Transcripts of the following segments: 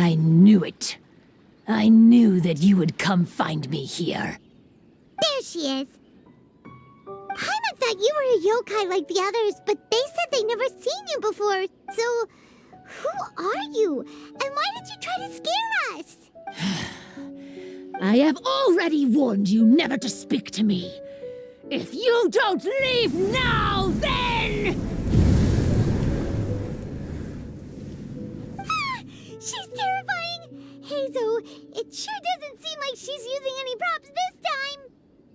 I knew it. I knew that you would come find me here. There she is. Paimon thought you were a yokai like the others, but they said they never seen you before. So, who are you? And why did you try to scare us? I have already warned you never to speak to me. If you don't leave now, then... She's terrifying! Hazel, it sure doesn't seem like she's using any props this time!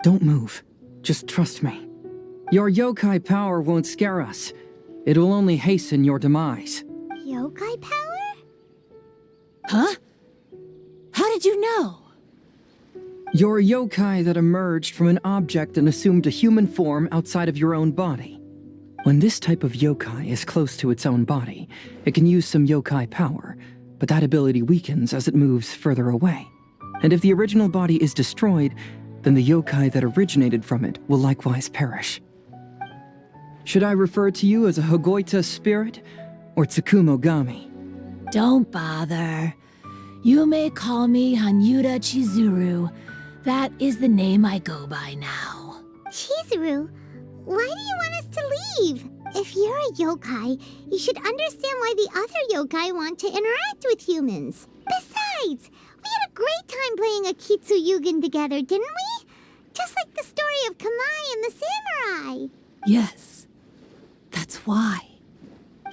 Don't move. Just trust me. Your yokai power won't scare us. It will only hasten your demise. Yokai power? Huh? How did you know? You're a yokai that emerged from an object and assumed a human form outside of your own body. When this type of yokai is close to its own body, it can use some yokai power, but that ability weakens as it moves further away. And if the original body is destroyed, then the yokai that originated from it will likewise perish. Should I refer to you as a Hagoita spirit or Tsukumogami? Don't bother. You may call me Hanyuda Chizuru. That is the name I go by now. Chizuru, why do you want us to leave? If you're a yokai, you should understand why the other yokai want to interact with humans. Besides, we had a great time playing Akitsu Yugen together, didn't we? Just like the story of Kamai and the samurai. Yes. That's why.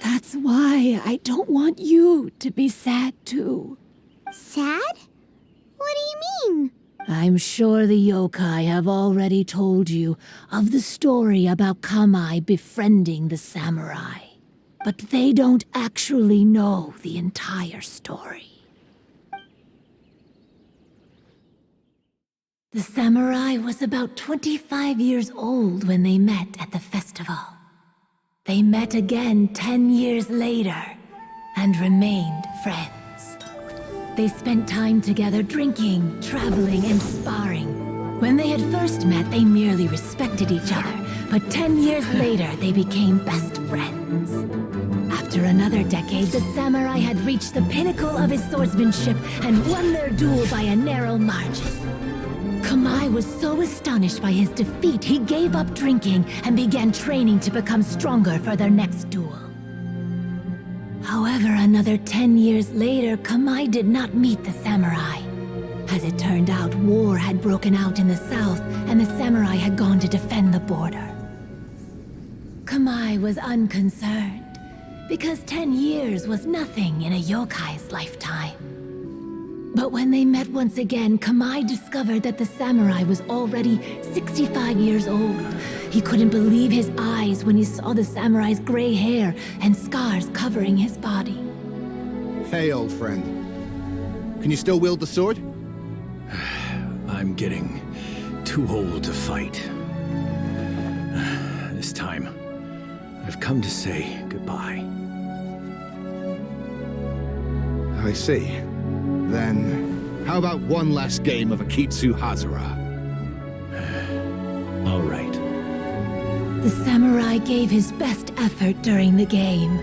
That's why I don't want you to be sad too. Sad? What do you mean? I'm sure the yokai have already told you of the story about Kamai befriending the samurai. But they don't actually know the entire story. The samurai was about 25 years old when they met at the festival. They met again 10 years later and remained friends. They spent time together drinking, traveling, and sparring. When they had first met, they merely respected each other, but 10 years later, they became best friends. After another decade, the samurai had reached the pinnacle of his swordsmanship and won their duel by a narrow margin. Kamai was so astonished by his defeat, he gave up drinking and began training to become stronger for their next duel. However, another 10 years later, Kamai did not meet the samurai. As it turned out, war had broken out in the south, and the samurai had gone to defend the border. Kamai was unconcerned, because 10 years was nothing in a yokai's lifetime. But when they met once again, Kamai discovered that the samurai was already 65 years old. He couldn't believe his eyes when he saw the samurai's gray hair and scars covering his body. Hey, old friend. Can you still wield the sword? I'm getting too old to fight. This time, I've come to say goodbye. I see. Then, how about one last game of Akitsu Hazara? All right. The samurai gave his best effort during the game,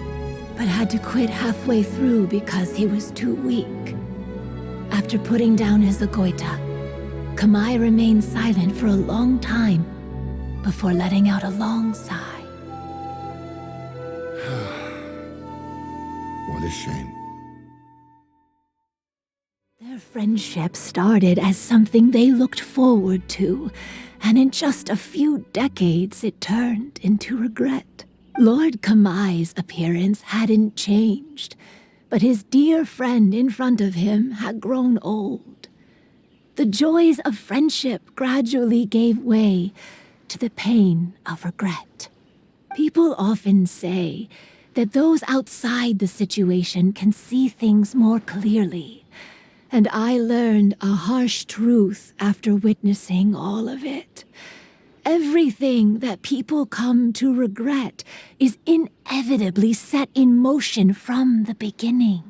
but had to quit halfway through because he was too weak. After putting down his Agoita, Kamai remained silent for a long time before letting out a long sigh. What a shame. Their friendship started as something they looked forward to, and in just a few decades it turned into regret. Lord Kamai's appearance hadn't changed, but his dear friend in front of him had grown old. The joys of friendship gradually gave way to the pain of regret. People often say that those outside the situation can see things more clearly, and I learned a harsh truth after witnessing all of it. Everything that people come to regret is inevitably set in motion from the beginning.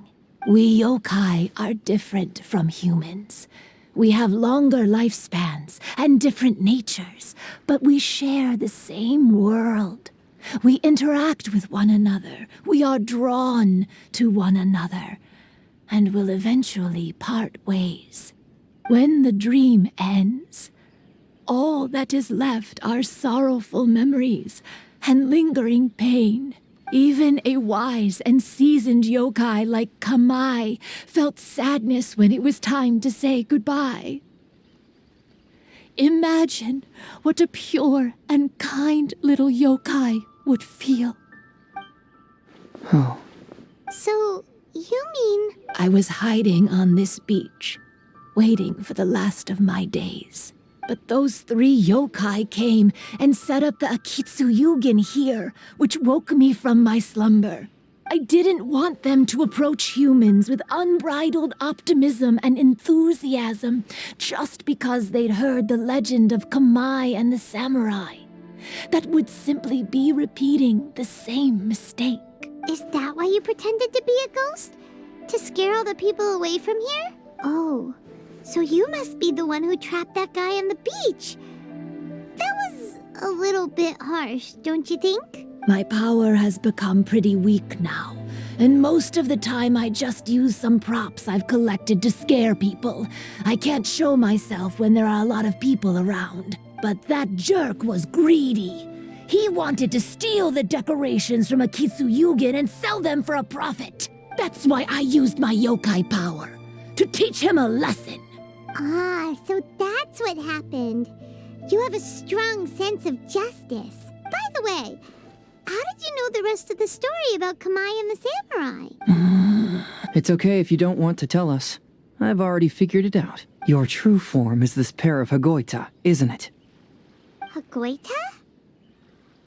We yokai are different from humans. We have longer lifespans and different natures, but we share the same world. We interact with one another. We are drawn to one another. and will eventually part ways. When the dream ends, all that is left are sorrowful memories and lingering pain. Even a wise and seasoned yokai like Kamai felt sadness when it was time to say goodbye. Imagine what a pure and kind little yokai would feel. Oh, So, you mean... I was hiding on this beach, waiting for the last of my days. But those 3 yokai came and set up the Akitsu Yugen here, which woke me from my slumber. I didn't want them to approach humans with unbridled optimism and enthusiasm just because they'd heard the legend of Kamai and the samurai. That would simply be repeating the same mistake. Is that why you pretended to be a ghost? To scare all the people away from here? Oh, so you must be the one who trapped that guy on the beach. That was a little bit harsh, don't you think? My power has become pretty weak now, and most of the time I just use some props I've collected to scare people. I can't show myself when there are a lot of people around. But that jerk was greedy. He wanted to steal the decorations from Akitsu Yugen and sell them for a profit. That's why I used my yokai power, to teach him a lesson. Ah, so that's what happened. You have a strong sense of justice. By the way, how did you know the rest of the story about Kamai and the samurai? it's okay if you don't want to tell us. I've already figured it out. Your true form is this pair of Hagoita, isn't it? Hagoita?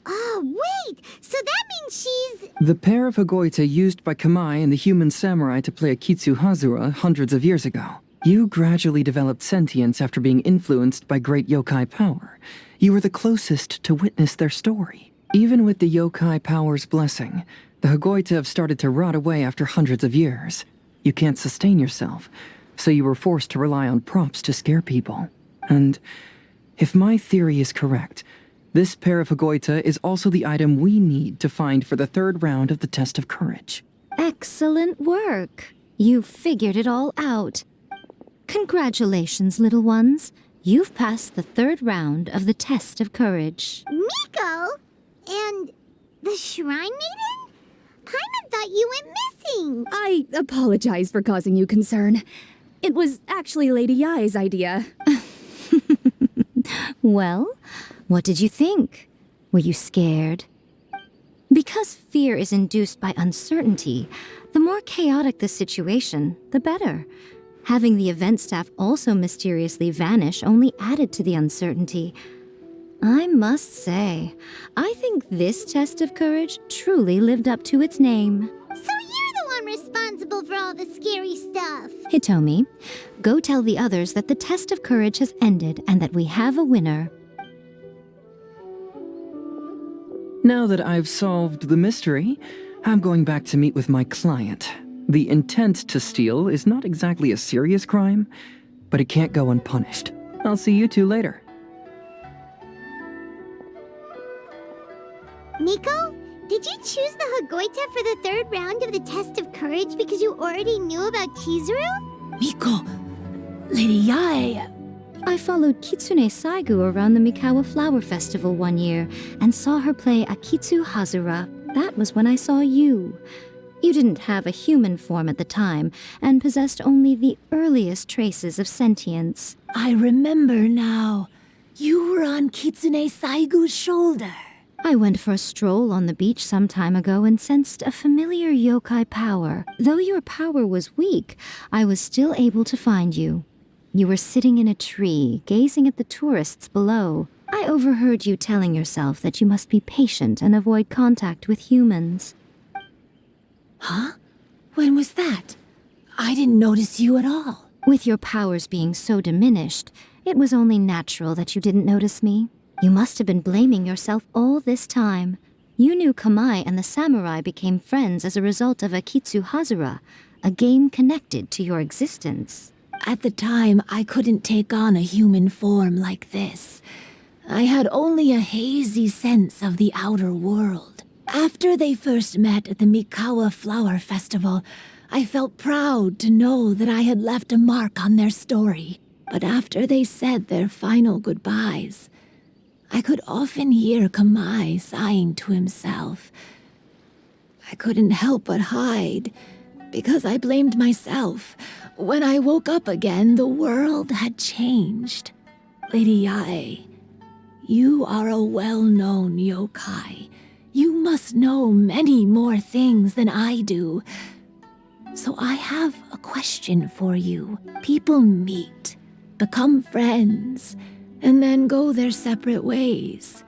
Oh, wait! So that means she's... The pair of Hagoita used by Kamai and the human samurai to play Akitsu Hazura hundreds of years ago. You gradually developed sentience after being influenced by great yokai power. You were the closest to witness their story. Even with the yokai power's blessing, the Hagoita have started to rot away after hundreds of years. You can't sustain yourself, so you were forced to rely on props to scare people. And if my theory is correct, this pair of Hagoita is also the item we need to find for the 3rd round of the test of courage. Excellent work. You figured it all out. Congratulations, little ones. You've passed the 3rd round of the test of courage. Miko? And the Shrine Maiden? Paimon thought you went missing. I apologize for causing you concern. It was actually Lady Yai's idea. Well, what did you think? Were you scared? Because fear is induced by uncertainty, the more chaotic the situation, the better. Having the event staff also mysteriously vanish only added to the uncertainty. I must say, I think this test of courage truly lived up to its name. So you're the one responsible for all the scary stuff. Hitomi, go tell the others that the test of courage has ended and that we have a winner. Now that I've solved the mystery, I'm going back to meet with my client. The intent to steal is not exactly a serious crime, but it can't go unpunished. I'll see you two later. Miko, did you choose the Hagoita for the 3rd round of the test of courage because you already knew about Chizuru? Miko, Lady Yai... I followed Kitsune Saigu around the Mikawa Flower Festival one year and saw her play Akitsu Hazura. That was when I saw you. You didn't have a human form at the time and possessed only the earliest traces of sentience. I remember now. You were on Kitsune Saigu's shoulder. I went for a stroll on the beach some time ago and sensed a familiar yokai power. Though your power was weak, I was still able to find you. You were sitting in a tree, gazing at the tourists below. I overheard you telling yourself that you must be patient and avoid contact with humans. Huh? When was that? I didn't notice you at all. With your powers being so diminished, it was only natural that you didn't notice me. You must have been blaming yourself all this time. You knew Kamai and the samurai became friends as a result of Akitsu Hazura, a game connected to your existence. At the time, I couldn't take on a human form like this. I had only a hazy sense of the outer world. After they first met at the Mikawa Flower Festival, I felt proud to know that I had left a mark on their story. But after they said their final goodbyes, I could often hear Kamai sighing to himself. I couldn't help but hide, because I blamed myself. When I woke up again, the world had changed. Lady Yae, you are a well-known yokai. You must know many more things than I do. So I have a question for you. People meet, become friends, and then go their separate ways.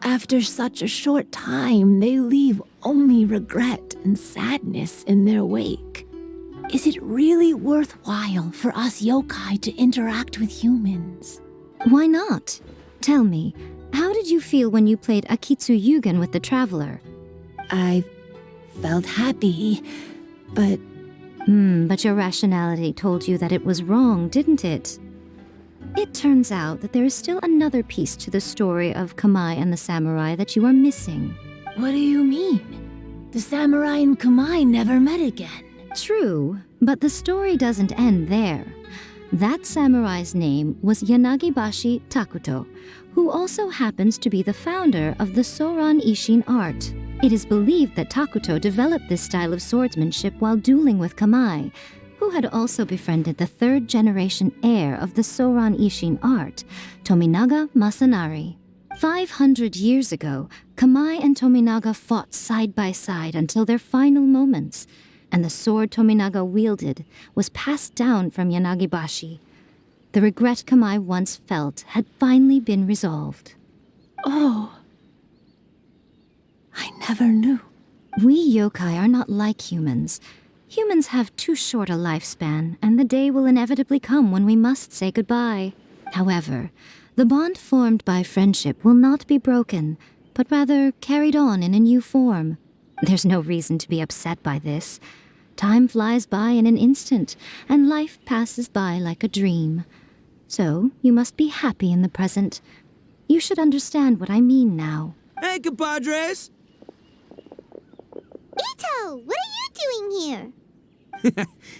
After such a short time, they leave only regret and sadness in their wake. Is it really worthwhile for us yokai to interact with humans? Why not? Tell me, how did you feel when you played Akitsu Yugen with the Traveler? I felt happy, but... But your rationality told you that it was wrong, didn't it? It turns out that there is still another piece to the story of Kamai and the samurai that you are missing. What do you mean? The samurai and Kamai never met again. True, but the story doesn't end there. That samurai's name was Yanagibashi Takuto, who also happens to be the founder of the Soran Ishin art. It is believed that Takuto developed this style of swordsmanship while dueling with Kamai, who had also befriended the third-generation heir of the Soran Ishin art, Tominaga Masanari. 500 years ago, Kamai and Tominaga fought side by side until their final moments, and the sword Tominaga wielded was passed down from Yanagibashi. The regret Kamai once felt had finally been resolved. Oh. I never knew. We yokai are not like humans. Humans have too short a lifespan, and the day will inevitably come when we must say goodbye. However, the bond formed by friendship will not be broken, but rather carried on in a new form. There's no reason to be upset by this. Time flies by in an instant, and life passes by like a dream. So, you must be happy in the present. You should understand what I mean now. Hey, compadres! Ito, what are you doing here?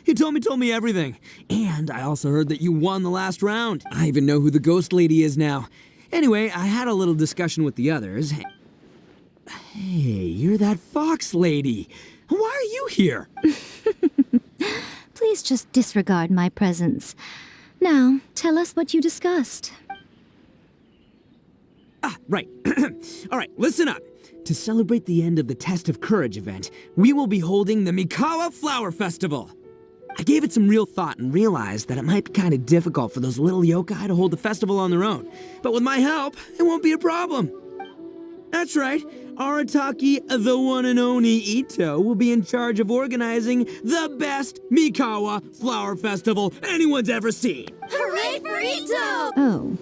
He told me everything. And I also heard that you won the last round. I even know who the ghost lady is now. Anyway, I had a little discussion with the others. Hey, you're that fox lady. Why are you here? Please just disregard my presence. Now, tell us what you discussed. Ah, right. All right, listen up. To celebrate the end of the Test of Courage event, we will be holding the Mikawa Flower Festival. I gave it some real thought and realized that it might be kind of difficult for those little yokai to hold the festival on their own. But with my help, it won't be a problem. That's right. Arataki, the one and only Ito, will be in charge of organizing the best Mikawa Flower Festival anyone's ever seen. Hooray for Ito! Oh.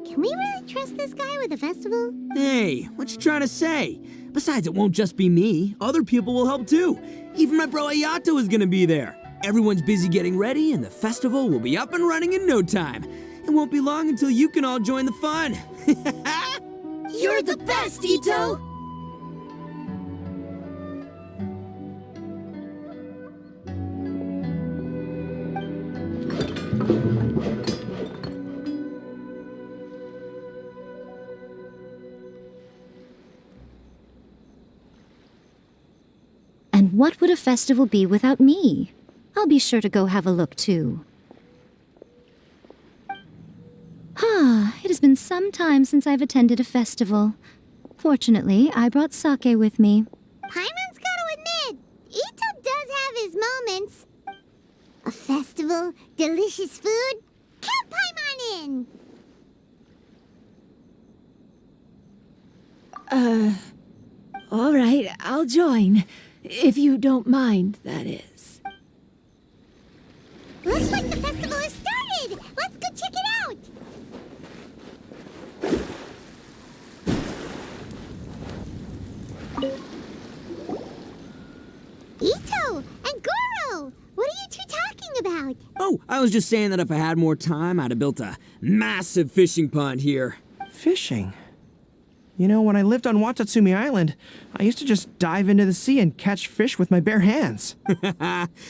Can we really trust this guy with a festival? Hey, what you trying to say? Besides, it won't just be me. Other people will help too. Even my bro Ayato is gonna be there. Everyone's busy getting ready, and the festival will be up and running in no time. It won't be long until you can all join the fun. You're the best, Ito! And what would a festival be without me? I'll be sure to go have a look too. It has been some time since I've attended a festival. Fortunately, I brought sake with me. Paimon's gotta admit, Ito does have his moments. A festival, delicious food, count Paimon in! All right, I'll join. If you don't mind, that is. Looks like the festival has started! Let's go check it out! Ito and Goro! What are you two talking about? Oh, I was just saying that if I had more time, I'd have built a massive fishing pond here. Fishing? You know, when I lived on Watatsumi Island, I used to just dive into the sea and catch fish with my bare hands.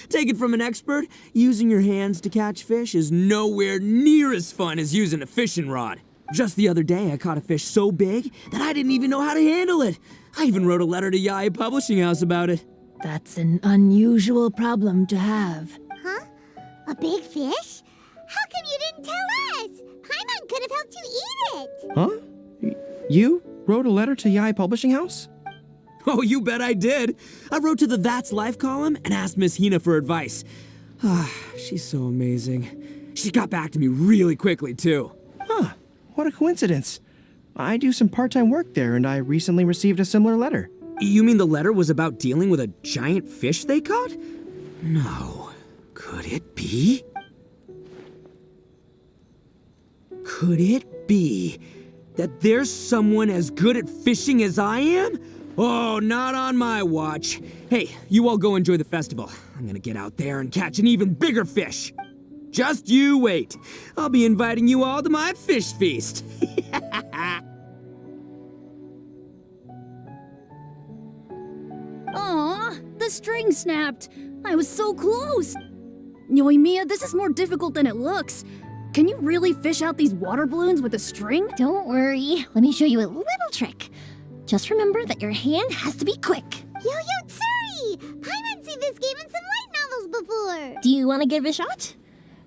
Take it from an expert, using your hands to catch fish is nowhere near as fun as using a fishing rod. Just the other day, I caught a fish so big that I didn't even know how to handle it. I even wrote a letter to Yae Publishing House about it. That's an unusual problem to have. Huh? A big fish? How come you didn't tell us? Paimon could have helped you eat it. Huh? You wrote a letter to Yae Publishing House? Oh, you bet I did. I wrote to the That's Life column and asked Miss Hina for advice. She's so amazing. She got back to me really quickly, too. Huh. What a coincidence. I do some part-time work there, and I recently received a similar letter. You mean the letter was about dealing with a giant fish they caught? No. Could it be? Could it be that there's someone as good at fishing as I am? Oh, not on my watch. Hey, you all go enjoy the festival. I'm gonna get out there and catch an even bigger fish. Just you wait. I'll be inviting you all to my fish feast. Aw, the string snapped. I was so close. Yoimiya, this is more difficult than it looks. Can you really fish out these water balloons with a string? Don't worry. Let me show you a little trick. Just remember that your hand has to be quick. Yo-Yo Tsuri! Paimon's seen this game in some light novels before. Do you want to give it a shot?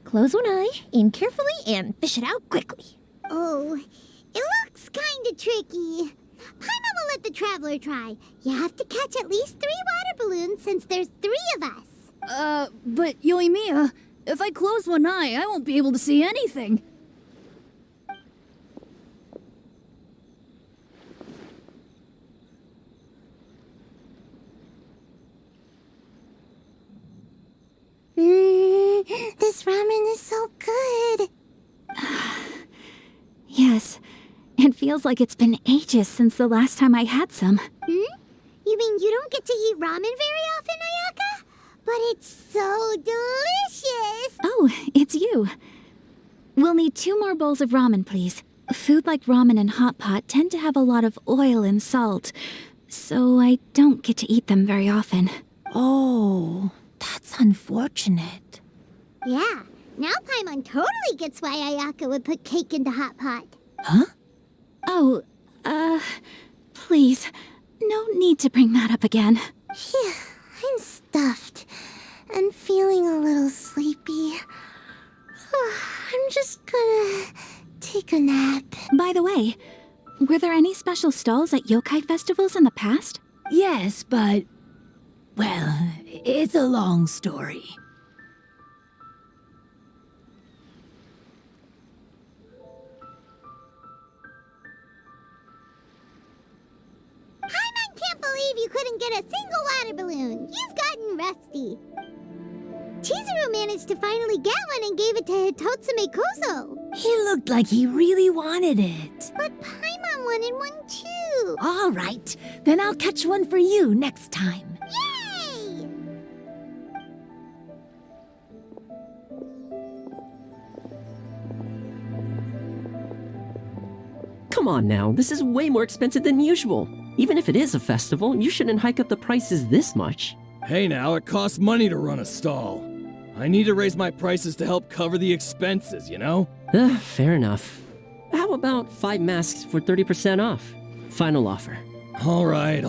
Close one eye, aim carefully, and fish it out quickly. Oh, it looks kinda tricky. Paimon will let the traveler try. You have to catch at least 3 water balloons since there's 3 of us. But Yoimiya, if I close one eye, I won't be able to see anything. This ramen is so good. Yes, it feels like it's been ages since the last time I had some. You mean you don't get to eat ramen very often, Ayaka? But it's so delicious! Oh, it's you. We'll need 2 more bowls of ramen, please. Food like ramen and hot pot tend to have a lot of oil and salt, so I don't get to eat them very often. Oh, that's unfortunate. Yeah, now Paimon totally gets why Ayaka would put cake in the hot pot. Huh? Oh, please, no need to bring that up again. Phew, I'm stuffed and feeling a little sleepy. I'm just gonna take a nap. By the way, were there any special stalls at yokai festivals in the past? Yes, but... well, it's a long story. Paimon can't believe you couldn't get a single water balloon. You've gotten rusty. Chizuru managed to finally get one and gave it to Hitotsume Kozo. He looked like he really wanted it. But Paimon wanted one too. All right, then I'll catch one for you next time. Yay! Come on now, this is way more expensive than usual. Even if it is a festival, you shouldn't hike up the prices this much. Hey now, it costs money to run a stall. I need to raise my prices to help cover the expenses, you know? Fair enough. How about 5 masks for 30% off? Final offer. Alright.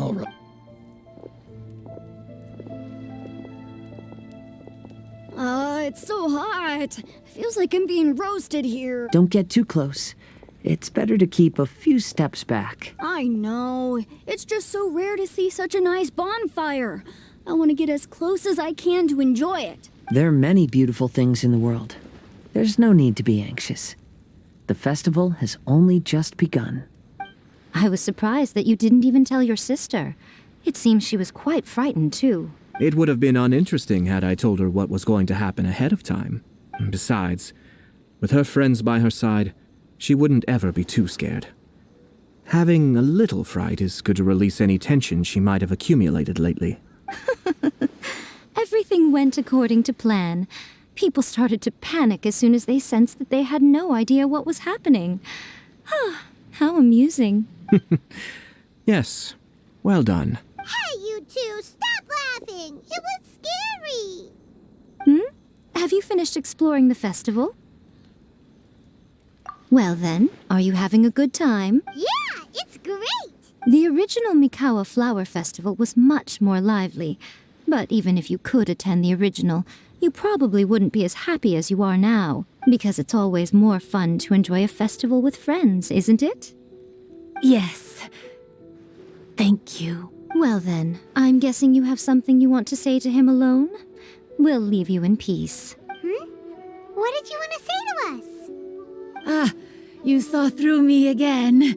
It's so hot. Feels like I'm being roasted here. Don't get too close. It's better to keep a few steps back. I know. It's just so rare to see such a nice bonfire. I want to get as close as I can to enjoy it. There are many beautiful things in the world. There's no need to be anxious. The festival has only just begun. I was surprised that you didn't even tell your sister. It seems she was quite frightened, too. It would have been uninteresting had I told her what was going to happen ahead of time. Besides, with her friends by her side, she wouldn't ever be too scared. Having a little fright is good to release any tension she might have accumulated lately. Everything went according to plan. People started to panic as soon as they sensed that they had no idea what was happening. How amusing. Yes, well done. Hey, you two, stop laughing! It was scary! Have you finished exploring the festival? Well then, are you having a good time? Yeah, it's great! The original Mikawa Flower Festival was much more lively, but even if you could attend the original, you probably wouldn't be as happy as you are now, because it's always more fun to enjoy a festival with friends, isn't it? Yes. Thank you. Well then, I'm guessing you have something you want to say to him alone? We'll leave you in peace. What did you want to say to us? Ah, you saw through me again.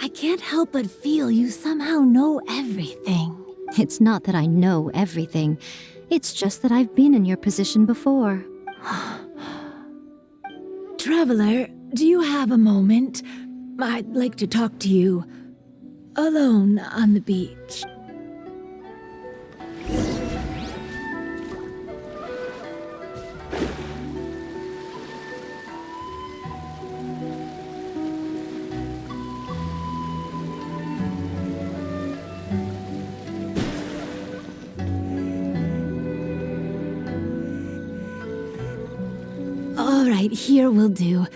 I can't help but feel you somehow know everything. It's not that I know everything. It's just that I've been in your position before. Traveler, do you have a moment? I'd like to talk to you. Alone on the beach. All right, here will do.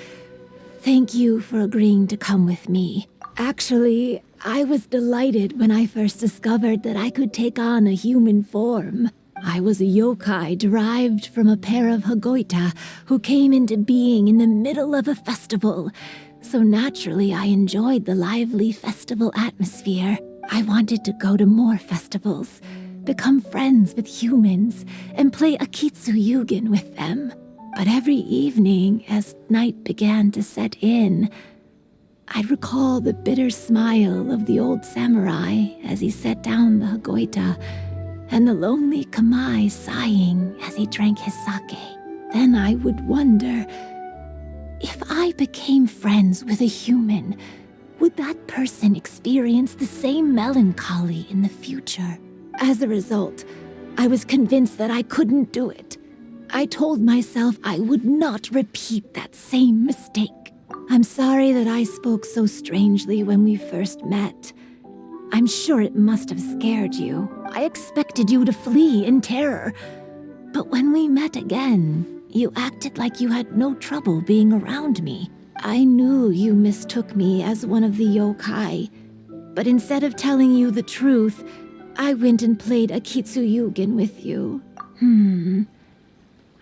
Thank you for agreeing to come with me. Actually, I was delighted when I first discovered that I could take on a human form. I was a yokai derived from a pair of Hagoita who came into being in the middle of a festival. So naturally, I enjoyed the lively festival atmosphere. I wanted to go to more festivals, become friends with humans, and play Akitsu Yugen with them. But every evening, as night began to set in, I'd recall the bitter smile of the old samurai as he set down the Hagoita, and the lonely Kamai sighing as he drank his sake. Then I would wonder, if I became friends with a human, would that person experience the same melancholy in the future? As a result, I was convinced that I couldn't do it. I told myself I would not repeat that same mistake. I'm sorry that I spoke so strangely when we first met. I'm sure it must have scared you. I expected you to flee in terror. But when we met again, you acted like you had no trouble being around me. I knew you mistook me as one of the yokai. But instead of telling you the truth, I went and played Akitsu Yugen with you.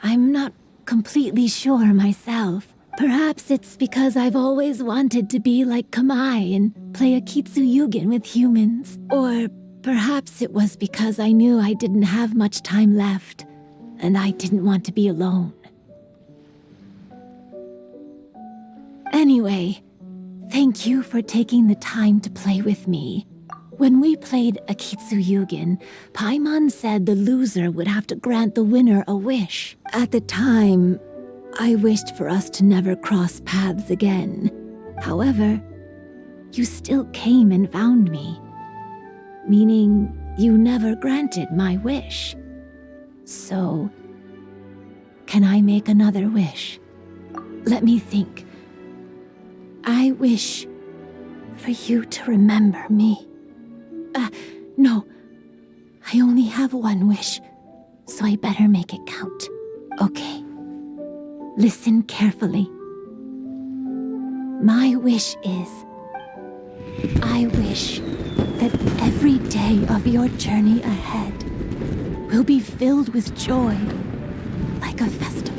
I'm not completely sure myself. Perhaps it's because I've always wanted to be like Kamai and play Akitsu Yugen with humans. Or perhaps it was because I knew I didn't have much time left, and I didn't want to be alone. Anyway, thank you for taking the time to play with me. When we played Akitsu Yugen, Paimon said the loser would have to grant the winner a wish. At the time, I wished for us to never cross paths again. However, you still came and found me, meaning you never granted my wish. So, can I make another wish? Let me think. I wish for you to remember me. No. I only have one wish, so I better make it count. Okay. Listen carefully. My wish is, I wish that every day of your journey ahead will be filled with joy, like a festival.